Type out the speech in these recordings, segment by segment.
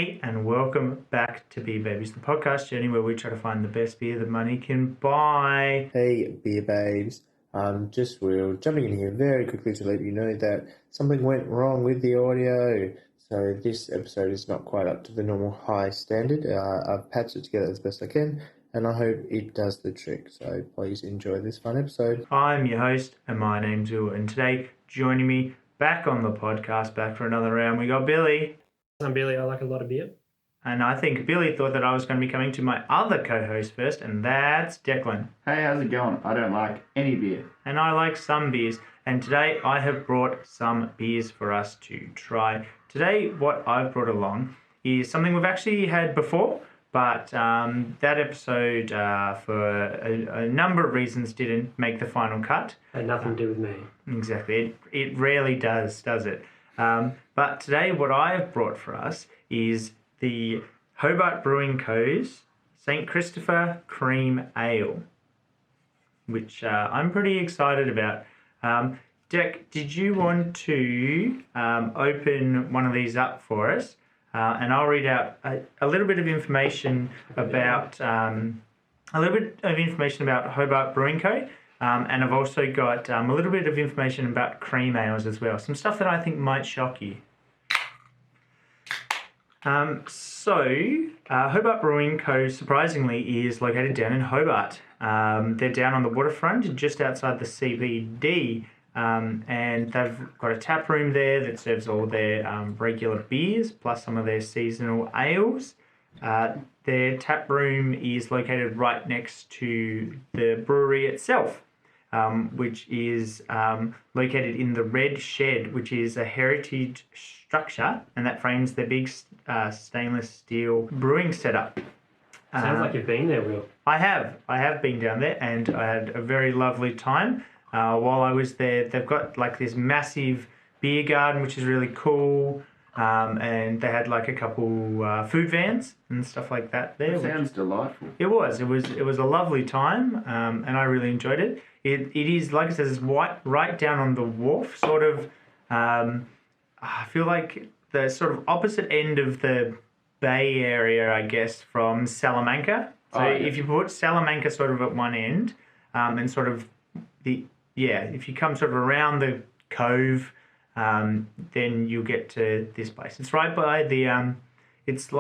Hey, and welcome back to Beer Babies, the podcast journey where we try to find the best beer that money can buy. Hey, Beer Babes. We're jumping in here very quickly to let you know that something went wrong with the audio. So this episode is not quite up to the normal high standard. I've patched it together as best I can, and I hope it does the trick. So please enjoy this fun episode. I'm your host, and my name's Will, and today, joining me back on the podcast, back for another round, we got Billy. I'm Billy. I like a lot of beer. And I think Billy thought that I was going to be coming to my other co-host first, and that's Declan. Hey, how's it going? I don't like any beer. And I like some beers. And today I have brought some beers for us to try. Today what I've brought along is something we've actually had before, but that episode for a number of reasons didn't make the final cut. Had nothing to do with me. Exactly. It rarely does it? But today what I have brought for us is the Hobart Brewing Co.'s St. Christopher Cream Ale, which I'm pretty excited about. Dec, did you want to open one of these up for us? And I'll read out a little bit of information about Hobart Brewing Co. And I've also got a little bit of information about cream ales as well. Some stuff that I think might shock you. Hobart Brewing Co. surprisingly is located down in Hobart. They're down on the waterfront, just outside the CBD, and they've got a tap room there that serves all their regular beers, plus some of their seasonal ales. Their tap room is located right next to the brewery itself, which is located in the Red Shed, which is a heritage structure, and that frames their big stainless steel brewing setup. Sounds like you've been there, Will. I have been down there, and I had a very lovely time while I was there. They've got like this massive beer garden, which is really cool, and they had like a couple food vans and stuff like that there. That sounds delightful. It was a lovely time, and I really enjoyed it. It is, like it says, it's right down on the wharf, sort of. I feel like the sort of opposite end of the Bay Area, I guess, from Salamanca. So if you put Salamanca sort of at one end, and sort of if you come sort of around the cove, then you'll get to this place. It's right by the it's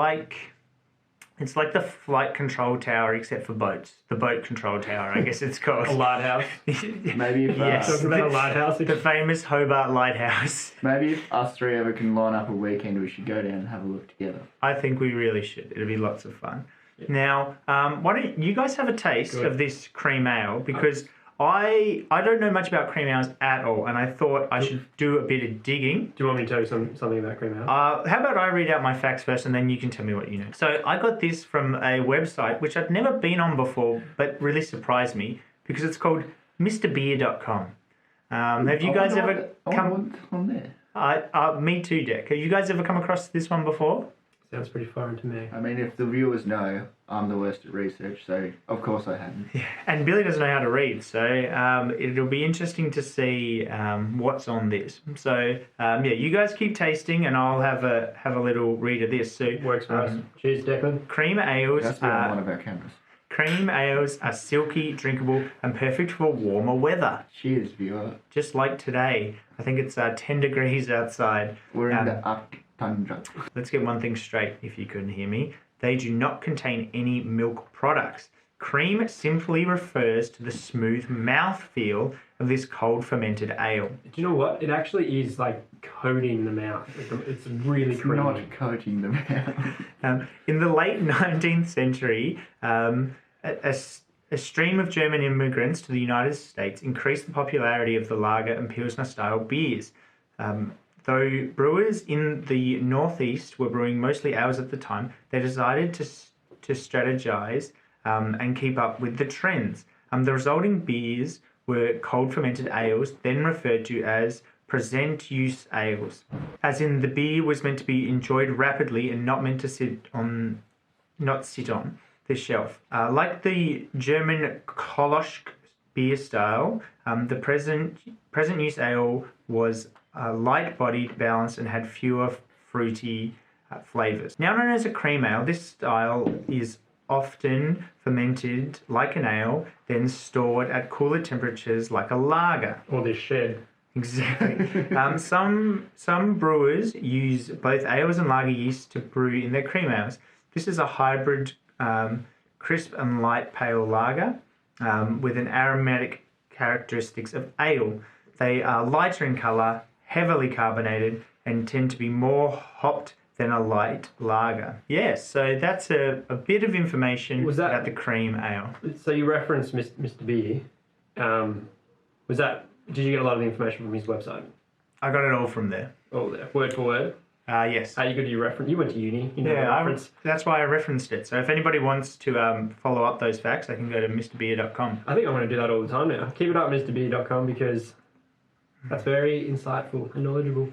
like the flight control tower, except for boats. The boat control tower, I guess it's called. A lighthouse. Maybe if Talking about a lighthouse. The famous Hobart Lighthouse. maybe if us three ever can line up a weekend, we should go down and have a look together. I think we really should. It'll be lots of fun. Yeah. Now, why don't you guys have a taste of this cream ale? Because I don't know much about cream ales at all, and I thought I should do a bit of digging. Do you want me to tell you something about cream ale? How about I read out my facts first, and then you can tell me what you know. So I got this from a website which I'd never been on before, but really surprised me because it's called MrBeer.com. Have you guys ever come on there? Me too, Dec. Have you guys ever come across this one before? Sounds pretty foreign to me. I mean, if the viewers know, I'm the worst at research, so of course I hadn't. Yeah, and Billy doesn't know how to read, so it'll be interesting to see what's on this. So you guys keep tasting, and I'll have a little read of this. So works for us. Cheers, Declan. Cream ales. That's on one of our cameras. Cream ales are silky, drinkable, and perfect for warmer weather. Cheers, viewer. Just like today. I think it's 10 degrees outside. We're in the up tundra. Let's get one thing straight, if you couldn't hear me. They do not contain any milk products. Cream simply refers to the smooth mouthfeel of this cold fermented ale. Do you know what? It actually is like coating the mouth. It's really creamy. Not coating the mouth. In the late 19th century, a stream of German immigrants to the United States increased the popularity of the lager and Pilsner style beers. Though brewers in the Northeast were brewing mostly ales at the time, they decided to strategize and keep up with the trends. The resulting beers were cold fermented ales, then referred to as present-use ales, as in the beer was meant to be enjoyed rapidly and not meant to sit on the shelf. Like the German Kolosch beer style, the present-use ale was light-bodied, balanced, and had fewer fruity flavours. Now known as a cream ale, this style is often fermented like an ale, then stored at cooler temperatures like a lager. Or this shed. Exactly. Some brewers use both ales and lager yeast to brew in their cream ales. This is a hybrid crisp and light pale lager with an aromatic characteristics of ale. They are lighter in colour, heavily carbonated, and tend to be more hopped than a light lager. Yes, so that's a bit of information about the cream ale. So you referenced Mr. B. Did you get a lot of the information from his website? I got it all from there. Oh, there, word for word. Yes. How you got your reference? You went to uni. You know that's why I referenced it. So if anybody wants to follow up those facts, they can go to mrbeer.com. I think I'm going to do that all the time now. Keep it up, mrbeer.com, because that's very insightful and knowledgeable.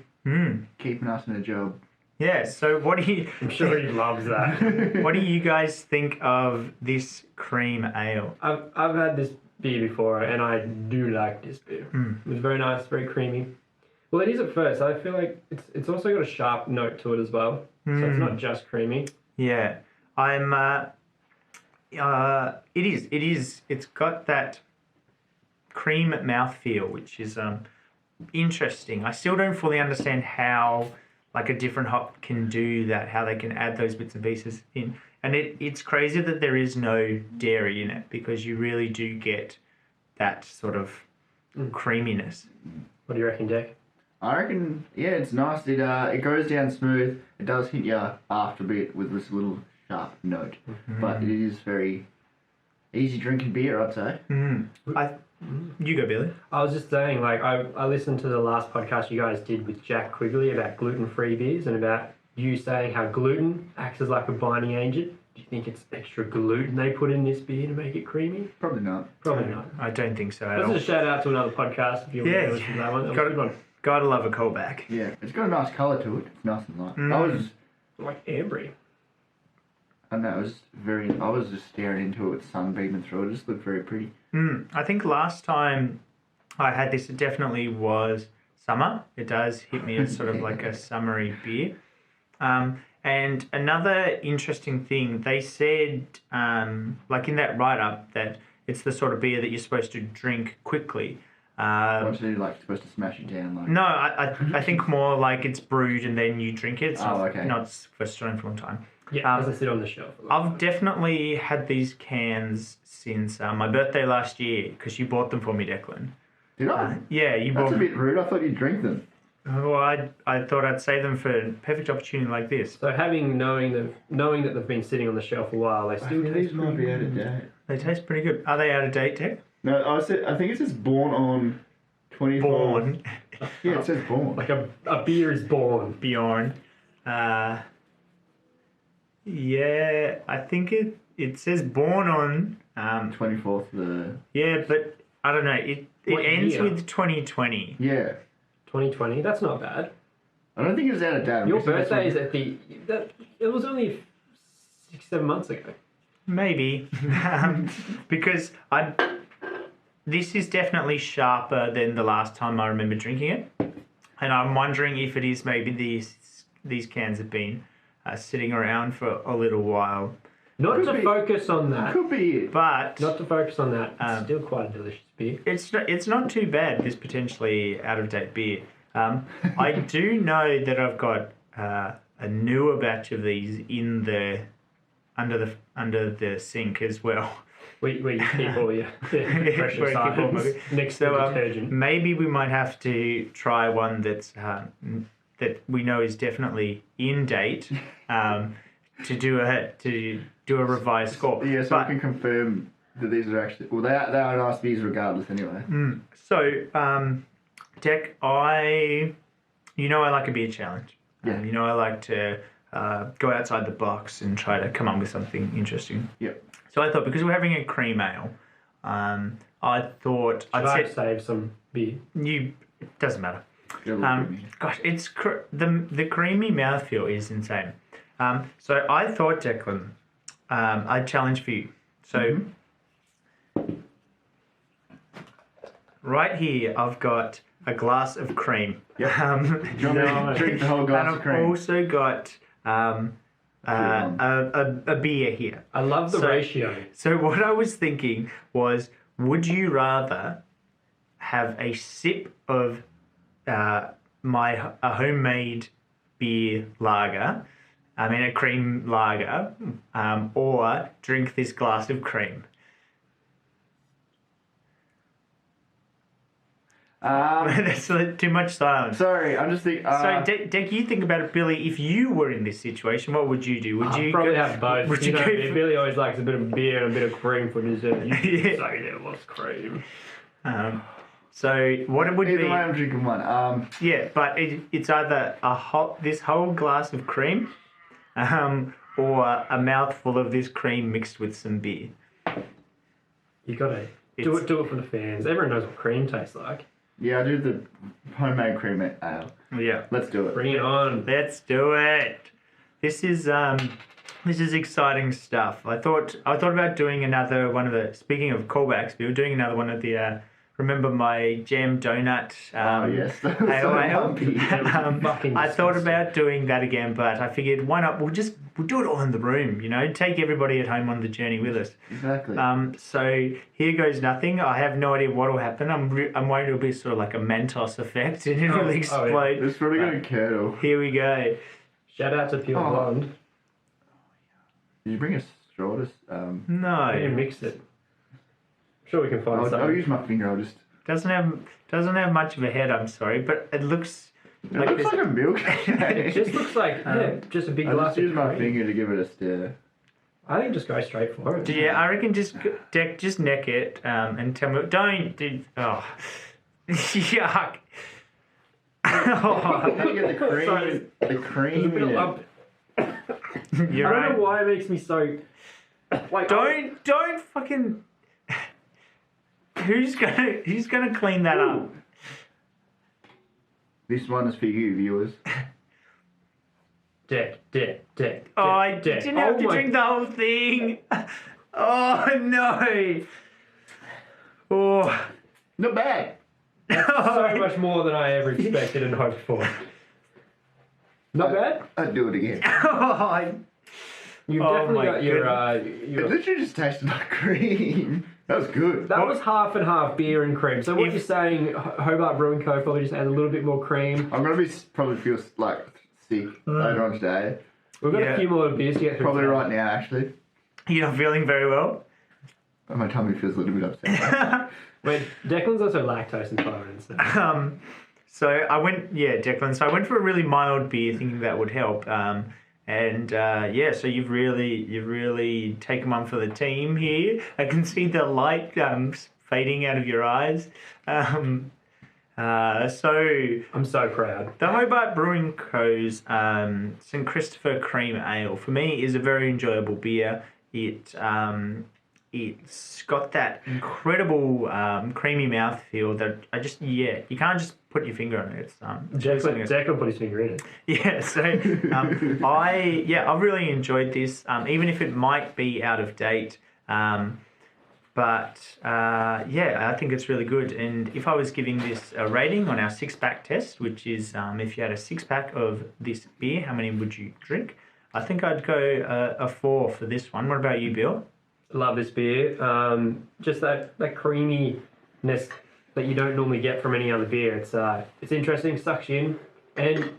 Keeping us in a job. Yeah, so what do you... I'm sure he loves that. What do you guys think of this cream ale? I've had this beer before, and I do like this beer. It was very nice, very creamy. Well, it is at first. I feel like it's also got a sharp note to it as well. So it's not just creamy. Yeah. It is. It's got that cream mouthfeel, which is interesting. I still don't fully understand how like a different hop can do that, how they can add those bits and pieces in. And it's crazy that there is no dairy in it, because you really do get that sort of creaminess. What do you reckon, Jack? I reckon, yeah, it's nice. It goes down smooth. It does hit you after a bit with this little sharp note. But it is very easy drinking beer, I'd say. You go, Billy. I was just saying, like, I listened to the last podcast you guys did with Jack Quigley about gluten-free beers and about you saying how gluten acts as like a binding agent. Do you think it's extra gluten they put in this beer to make it creamy? Probably not. Probably not. I don't think so at all. Let's just shout out to another podcast if you want to listen to that one. That was a good one. Gotta love a callback. Yeah, it's got a nice colour to it. It's nice and light. I was Like ambery. I was just staring into it, sunbeaming through it. It just looked very pretty. I think last time I had this, it definitely was summer. It does hit me as sort of like a summery beer. And another interesting thing, they said, like in that write-up, that it's the sort of beer that you're supposed to drink quickly. What's it like supposed to smash it down? Like? No, I think more like it's brewed and then you drink it. It's okay. Not for storing for a long time. Yeah, doesn't sit on the shelf. I've definitely had these cans since my birthday last year, because you bought them for me, Declan. Did I? Yeah, you bought That's a them. bit rude. I thought you'd drink them. Well, I thought I'd save them for a perfect opportunity like this. So knowing that they've been sitting on the shelf a while, they still taste these might pretty be out of good. date. They taste pretty good. Are they out of date, Tech? No, I think it says born on 24. Born. Yeah, it says born. Like a beer is born. Bjorn. Yeah, I think it says born on 24th. Yeah, but I don't know. It What ends year? with 2020. Yeah. 2020. That's not bad. I don't think it was out of date. Your birthday is at it was only 6-7 months ago. Maybe, because this is definitely sharper than the last time I remember drinking it, and I'm wondering if it is maybe these cans have been sitting around for a little while. Not to focus on that. Could be it. But Not to focus on that. It's still quite a delicious beer. it's not too bad, this potentially out of date beer. I do know that I've got a newer batch of these in the under the sink as well. Where you keep all your Where precious I keep all my- items next to the detergent. Maybe we might have to try one that's that we know is definitely in date to do a revised score. Yeah, so I can confirm that these are actually... Well, they are nice beers regardless anyway. So, Tech, I like a beer challenge. Yeah. I like to go outside the box and try to come up with something interesting. Yep. So I thought, because we're having a cream ale, I thought I'd save some beer. It doesn't matter. Yeah, Gosh, it's the creamy mouthfeel is insane. So I thought, Declan, I'd challenge for you. So right here, I've got a glass of cream. Yep. Do you want me to drink the whole glass and of cream? I've also got a beer here. I love the ratio. So what I was thinking was, would you rather have a sip of a homemade beer lager, a cream lager, or drink this glass of cream? That's too much silence. Sorry, I'm just thinking. So, Deck, you think about it, Billy. If you were in this situation, what would you do? Would you probably have both? Would you go Billy always likes a bit of beer and a bit of cream for dessert. You Yeah. say there was cream. So what it would Either be? way, I'm drinking one. Yeah, but it's either this whole glass of cream, or a mouthful of this cream mixed with some beer. You gotta do it for the fans. Everyone knows what cream tastes like. Yeah, I do the homemade cream ale. Yeah, Let's do it. Bring it on. let's do it. This is exciting stuff. I thought about doing another one of the. Speaking of callbacks, we were doing another one of the. Remember my jam donut? Yes. That was so ale? lumpy. Fucking I thought disgusting. about doing that again, but I figured why not? We'll do it all in the room. Take everybody at home on the journey with us. Exactly. So here goes nothing. I have no idea what will happen. I'm worried it'll be sort of like a Mentos effect and it'll yeah. explode. It's probably going to curdle. Here we go. Shout out to Pure Blonde. Did you bring a straw? No, You mixed it. Sure, we can find I'll something. use my finger. doesn't have much of a head. I'm sorry, but it looks It looks like a milk. It just looks like just a big I glass just of use my cream. finger to give it a stir. I think just go straight for it. Yeah, I reckon just neck it and tell me. Don't do. Oh, yuck. How do you get the cream? Sorry. The There's a cream bit in of it. lump. You're I don't right. know why it makes me so. Like, Don't fucking. Who's gonna clean that up? This one is for you, viewers. Deck. Oh, I Deck. didn't have to my- drink the whole thing. Oh no. Oh. Not bad. So much more than I ever expected and hoped for. Not bad. I'd do it again. Oh, You've Oh definitely my got It your. literally just tasted like cream. That was good. That was half and half beer and cream. So what If- you're saying, Hobart Brewing Co. probably just add a little bit more cream. I'm gonna probably feel like sick later on today. We've got Yeah. a few more beers to get through. Probably today. right now, actually. you're not feeling very well. My tummy feels a little bit upset. Wait, Declan's also lactose intolerant. So. So I went, Declan. So I went for a really mild beer, thinking that would help. So you've really taken one for the team here. I can see the light fading out of your eyes. So I'm so proud. the Hobart Brewing Co.'s St. Christopher Cream Ale for me is a very enjoyable beer. It's got that incredible creamy mouthfeel that you can't just put your finger on it. It's Declan put his finger in it. yeah. So I've really enjoyed this, even if it might be out of date. I think it's really good. And if I was giving this a rating on our 6-pack test, which is if you had a 6-pack of this beer, how many would you drink? I think I'd go a 4 for this one. What about you, Bill? Love this beer. Just that creaminess that you don't normally get from any other beer. It's interesting, sucks you in, and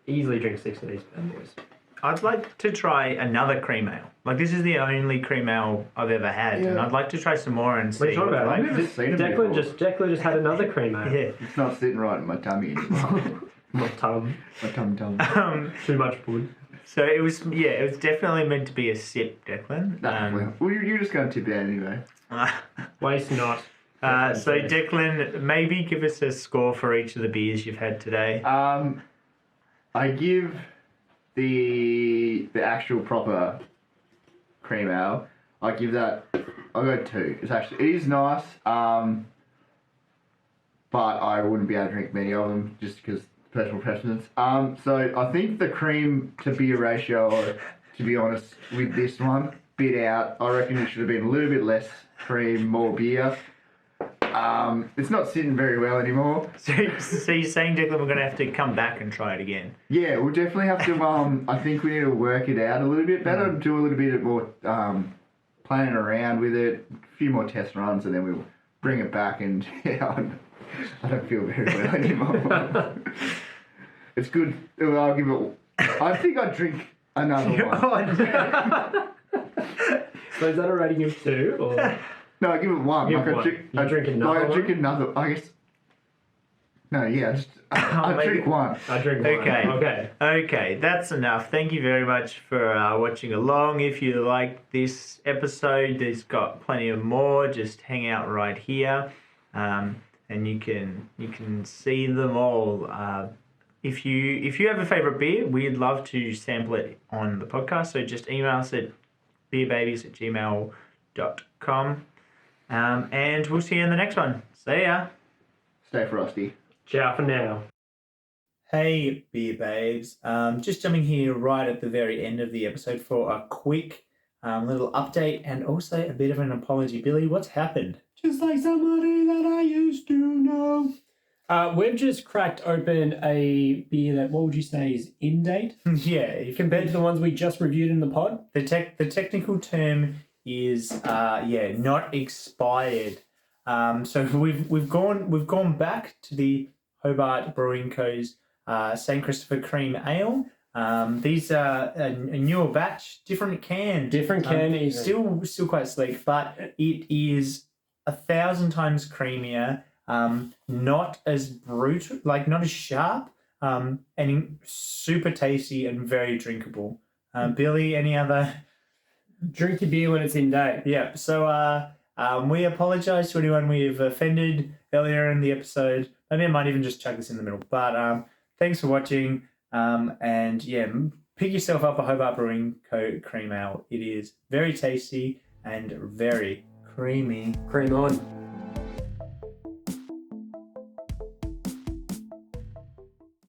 easily drink 6 of these bad boys. I'd like to try another cream ale. Like, this is the only cream ale I've ever had, and Yeah. I'd like to try some more and see. What are you talking about? what I've it's never seen it before. Declan just had another cream ale. like. Yeah. It's not sitting right in my tummy anymore. My tongue. My tum. Too much food. So it was definitely meant to be a sip, Declan. Well, you're just going to tip it out anyway. Waste not. So Declan, maybe give us a score for each of the beers you've had today. I give the actual proper cream ale. I give that. I'll go 2. It is nice. But I wouldn't be able to drink many of them just because personal preference. So I think the cream to beer ratio, to be honest, with this one, bit out. I reckon it should have been a little bit less cream, more beer. It's not sitting very well anymore. So you're saying, Declan, we're going to have to come back and try it again? Yeah, we'll definitely have to. I think we need to work it out a little bit better. Do a little bit more playing around with it, a few more test runs, and then we'll bring it back. And I don't feel very well anymore. It's good. I'll give it. I think I'd drink another one. So is that a rating of 2? Or? No, I give it 1. Give one. You drink another I drink another. I guess. No, yeah, I drink 1. I drink 1. Okay, that's enough. Thank you very much for watching along. If you like this episode, there's got plenty of more. Just hang out right here, and you can see them all. If you have a favorite beer, we'd love to sample it on the podcast. So just email us at beerbabies@gmail.com. And we'll see you in the next one. See ya. Stay frosty. Ciao for now. Hey, beer babes. Just jumping here right at the very end of the episode for a quick little update and also a bit of an apology. Billy, what's happened? Just like somebody that I used to know. We've just cracked open a beer that, what would you say, is in date? Yeah. Compared to the ones we just reviewed in the pod? The technical term is not expired. So we've gone back to the Hobart Brewing Co.'s St. Christopher Cream Ale. These are a newer batch, different can. Is still quite sleek, but it is 1,000 times creamier. Not as brutal, not as sharp, and super tasty and very drinkable. Billy, any other? Drink your beer when it's in date. Yeah. So we apologise to anyone we've offended earlier in the episode. Maybe I might even just chuck this in the middle. But thanks for watching. And yeah, pick yourself up a Hobart Brewing Co. Cream Ale. It is very tasty and very creamy. Cream on.